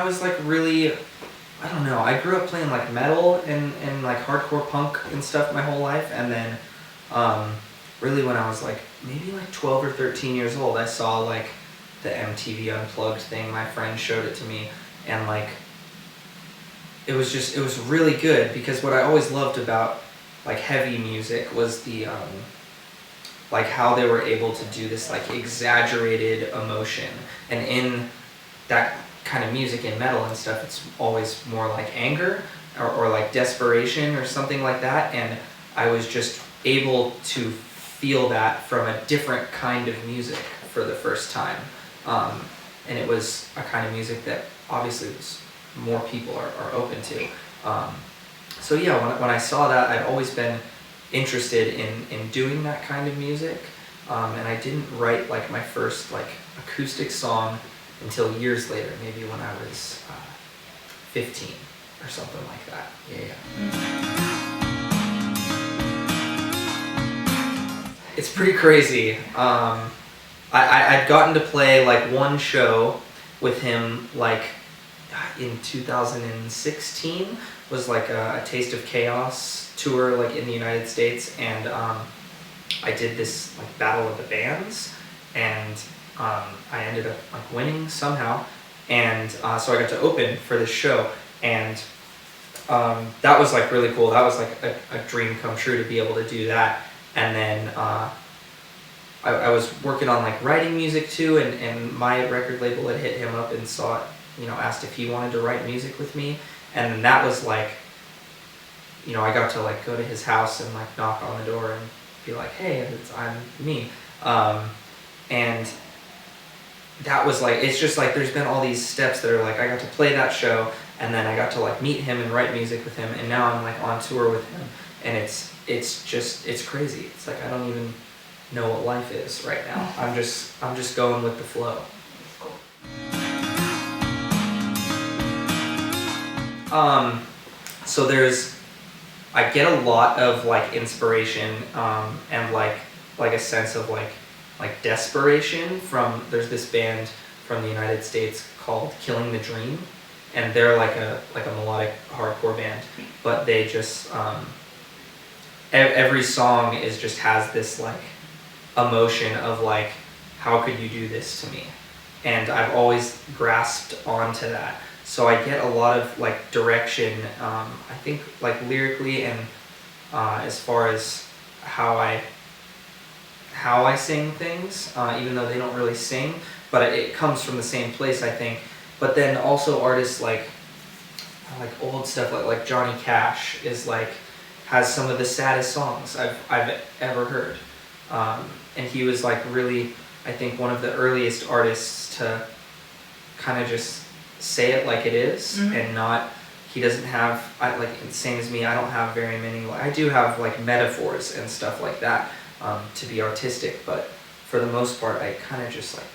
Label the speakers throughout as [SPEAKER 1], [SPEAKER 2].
[SPEAKER 1] was like really, I don't know, I grew up playing like metal and like hardcore punk and stuff my whole life, and then really when I was like maybe like 12 or 13 years old, I saw like the MTV Unplugged thing. My friend showed it to me, and like it was really good, because what I always loved about like heavy music was the like how they were able to do this like exaggerated emotion, and in that kind of music in metal and stuff, it's always more like anger or like desperation or something like that, and I was just able to feel that from a different kind of music for the first time, and it was a kind of music that obviously more people are open to. So yeah, when I saw that, I'd always been interested in doing that kind of music, and I didn't write like my first like acoustic song until years later, maybe when I was 15 or something like that. It's pretty crazy. I'd gotten to play like one show with him like in 2016, was like a Taste of Chaos tour like in the United States, and I did this like battle of the bands, and I ended up like winning somehow, and so I got to open for this show, and that was like really cool. That was like a dream come true to be able to do that. And then I was working on like writing music too, and my record label had hit him up and saw it, asked if he wanted to write music with me, and that was like, I got to like go to his house and like knock on the door and be like, hey, I'm me, and that was like, it's just like there's been all these steps that are like, I got to play that show, and then I got to like meet him and write music with him, and now I'm like on tour with him, and it's crazy. It's like I don't even know what life is right now. I'm just going with the flow. So I get a lot of like inspiration and like a sense of like desperation from, there's this band from the United States called Killing the Dream, and they're like a melodic hardcore band, but they just every song just has this like emotion of like, how could you do this to me? And I've always grasped onto that. So I get a lot of like direction, I think like lyrically, and as far as how I sing things, even though they don't really sing, but it comes from the same place, I think. But then also artists like old stuff like Johnny Cash is like, has some of the saddest songs I've ever heard, and he was like really, I think, one of the earliest artists to kind of just say it like it is, and not, he doesn't have, like same as me, I don't have very many, I do have like metaphors and stuff like that to be artistic, but for the most part I kind of just like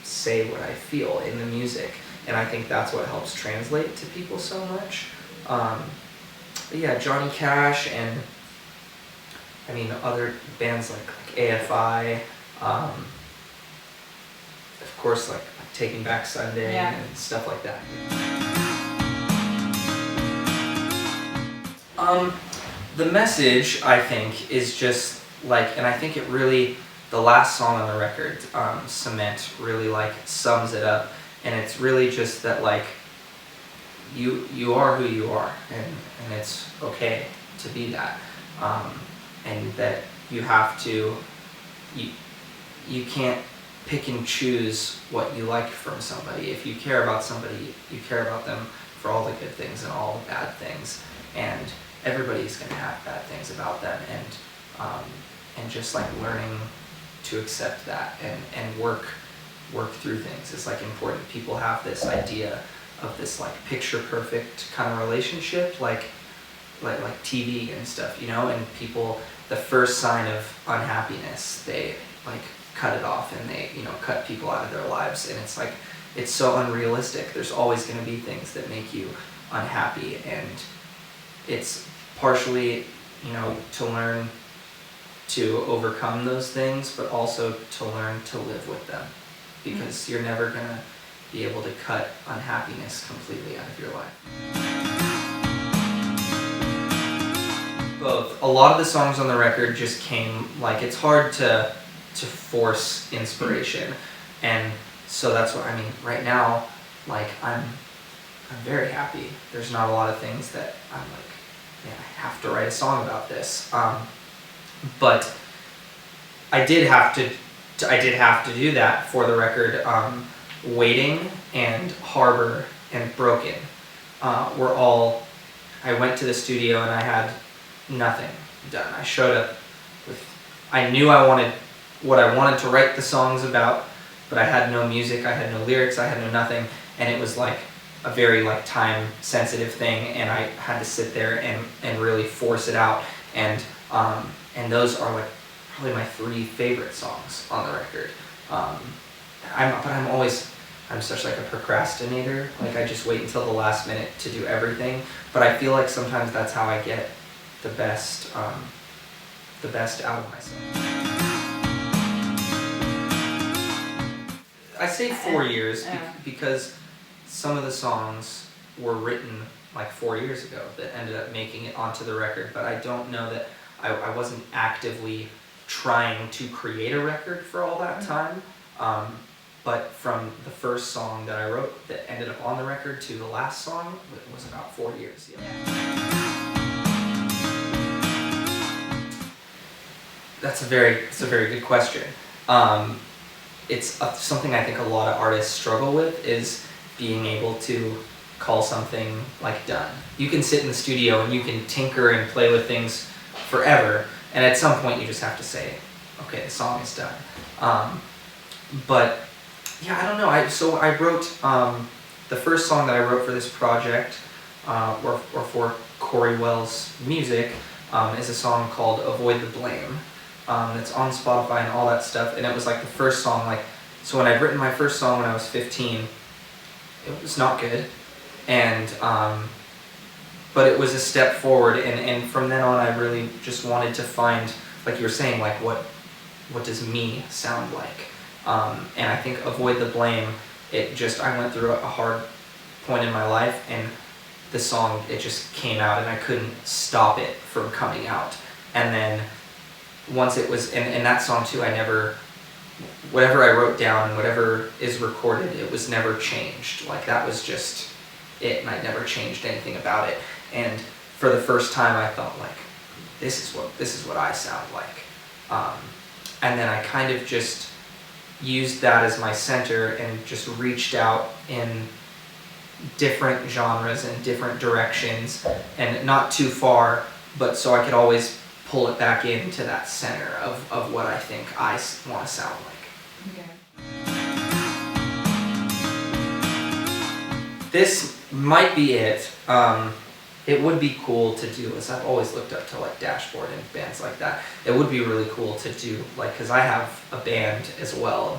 [SPEAKER 1] say what I feel in the music, and I think that's what helps translate to people so much. But yeah, Johnny Cash, and I mean other bands like AFI, of course like Taking Back Sunday, and stuff like that. The message, I think, is just like, and I think it really, the last song on the record, Cement, really like sums it up, and it's really just that like, you are who you are, and it's okay to be that, and that you have to, you can't pick and choose what you like from somebody. If you care about somebody, you care about them for all the good things and all the bad things, and everybody's going to have bad things about them, and just like learning to accept that and work through things is like important. People have this idea of this like picture perfect kind of relationship, like TV and stuff, and people, the first sign of unhappiness, they like cut it off, and they cut people out of their lives, and it's like, it's so unrealistic. There's always going to be things that make you unhappy, and it's partially to learn to overcome those things, but also to learn to live with them, because you're never gonna be able to cut unhappiness completely out of your life. Both. A lot of the songs on the record just came, like, it's hard to force inspiration, and so that's what I mean. Right now, like, I'm very happy. There's not a lot of things that I'm like, man, I have to write a song about this. But I did have to do that for the record. Waiting and Harbor and Broken were all. I went to the studio and I had nothing done. I showed up with. I knew what I wanted to write the songs about, but I had no music. I had no lyrics. I had no nothing, and it was like a very like time sensitive thing, and I had to sit there and really force it out. And those are like probably my 3 favorite songs on the record. I'm such like a procrastinator. Like I just wait until the last minute to do everything. But I feel like sometimes that's how I get the best out of myself. I say 4 years because some of the songs were written like 4 years ago that ended up making it onto the record. But I don't know that I wasn't actively trying to create a record for all that time. But from the first song that I wrote that ended up on the record to the last song, it was about 4 years. Yeah. It's a very good question. It's something I think a lot of artists struggle with, is being able to call something like done. You can sit in the studio and you can tinker and play with things forever, and at some point you just have to say, okay, the song is done. But yeah, I don't know. I wrote the first song that I wrote for this project, or for Cory Wells' music, is a song called "Avoid the Blame." It's on Spotify and all that stuff, and it was like the first song. Like, so when I'd written my first song when I was 15, it was not good, and but it was a step forward, and from then on I really just wanted to find, like you were saying, like what does me sound like. And I think "Avoid the Blame," I went through a hard point in my life, and the song, it just came out, and I couldn't stop it from coming out. And then once it was, and that song too, whatever I wrote down and whatever is recorded, it was never changed. Like, that was just it, and I never changed anything about it. And for the first time I thought, like, this is what I sound like. And then I kind of just used that as my center and just reached out in different genres and different directions, and not too far, but so I could always pull it back into that center of what I think I want to sound like. Okay. This might be it. It would be cool to do, as I've always looked up to like Dashboard and bands like that. It would be really cool to do, like, because I have a band as well.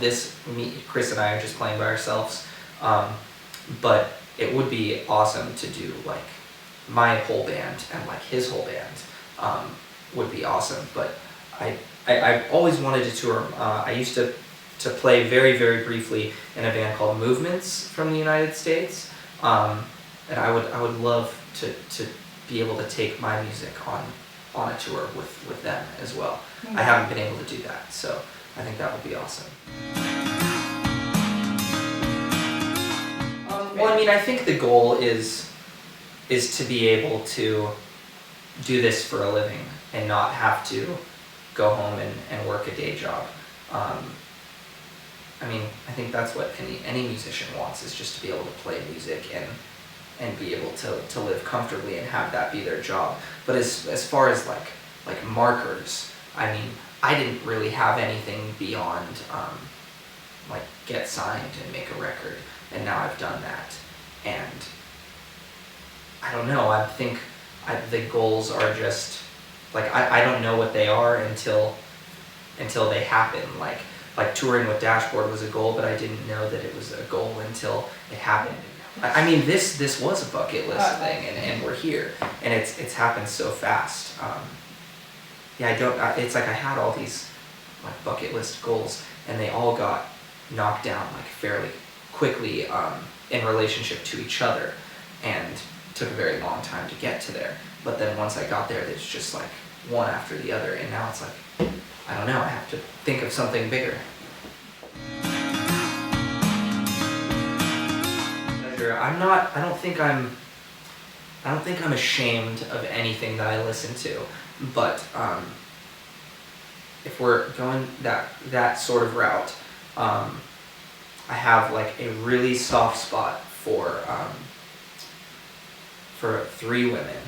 [SPEAKER 1] Chris and I are just playing by ourselves, but it would be awesome to do like my whole band and like his whole band. Would be awesome. But I've always wanted to tour. I used to play very, very briefly in a band called Movements from the United States, and I would love to be able to take my music on a tour with them as well. I haven't been able to do that, so I think that would be awesome. Well, I mean, I think the goal is to be able to do this for a living and not have to go home and work a day job. I mean, I think that's what any musician wants, is just to be able to play music and be able to live comfortably and have that be their job. But as far as like markers, I mean, I didn't really have anything beyond like get signed and make a record, and now I've done that. And I don't know, I think the goals are just, like, I don't know what they are until they happen. Like touring with Dashboard was a goal, but I didn't know that it was a goal until it happened. I mean, this was a bucket list thing, and we're here, and it's happened so fast. It's like I had all these like bucket list goals, and they all got knocked down like fairly quickly in relationship to each other, and took a very long time to get to there. But then once I got there, it's just like one after the other, and now it's like, I don't know, I have to think of something bigger. I don't think I'm ashamed of anything that I listen to, but if we're going that sort of route, I have like a really soft spot for 3 women,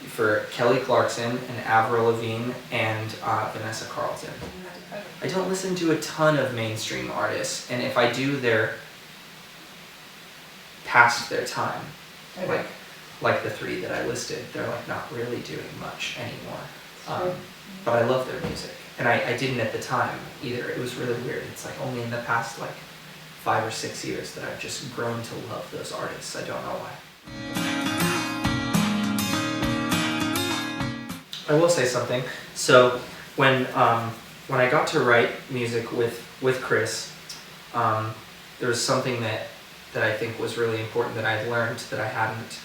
[SPEAKER 1] for Kelly Clarkson and Avril Lavigne and Vanessa Carlton. I don't listen to a ton of mainstream artists, and if I do, they're past their time.
[SPEAKER 2] Okay.
[SPEAKER 1] Like the 3 that I listed, they're like not really doing much anymore. But I love their music, and I didn't at the time either. It was really weird. It's like only in the past like 5 or 6 years that I've just grown to love those artists. I don't know why. I will say something. So when I got to write music with Chris, there was something that I think was really important that I learned that I hadn't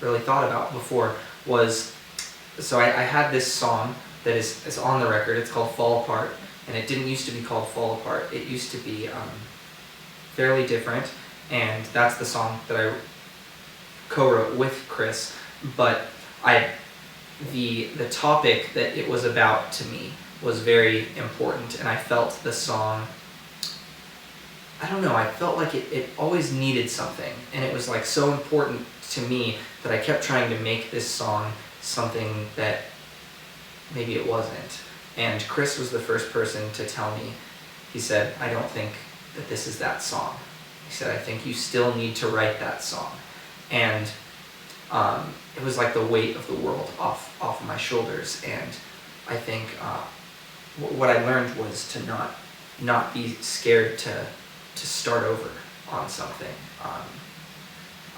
[SPEAKER 1] really thought about before. Was, so I had this song that is on the record. It's called Fall Apart, and it didn't used to be called Fall Apart. It used to be fairly different, and that's the song that I co-wrote with Chris. But the topic that it was about to me was very important, and I felt the song, I don't know, I felt like it always needed something, and it was like so important to me that I kept trying to make this song something that maybe it wasn't. And Chris was the first person to tell me. He said, I don't think that this is that song. He said, I think you still need to write that song. And it was like the weight of the world off of my shoulders. And I think what I learned was to not be scared to start over on something.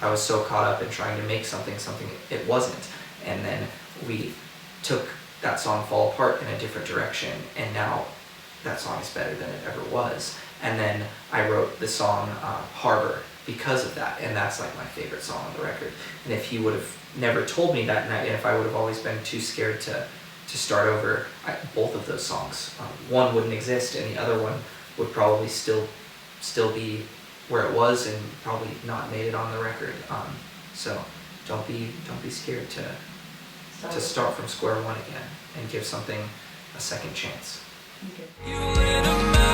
[SPEAKER 1] I was so caught up in trying to make something it wasn't. And then we took that song Fall Apart in a different direction, and now that song is better than it ever was. And then I wrote the song Harbor because of that, and that's like my favorite song on the record. And if he would have never told me that, and if I would have always been too scared to start over, both of those songs, one wouldn't exist, and the other one would probably still be where it was and probably not made it on the record. So don't be scared to start from square one again and give something a second chance.
[SPEAKER 2] Okay.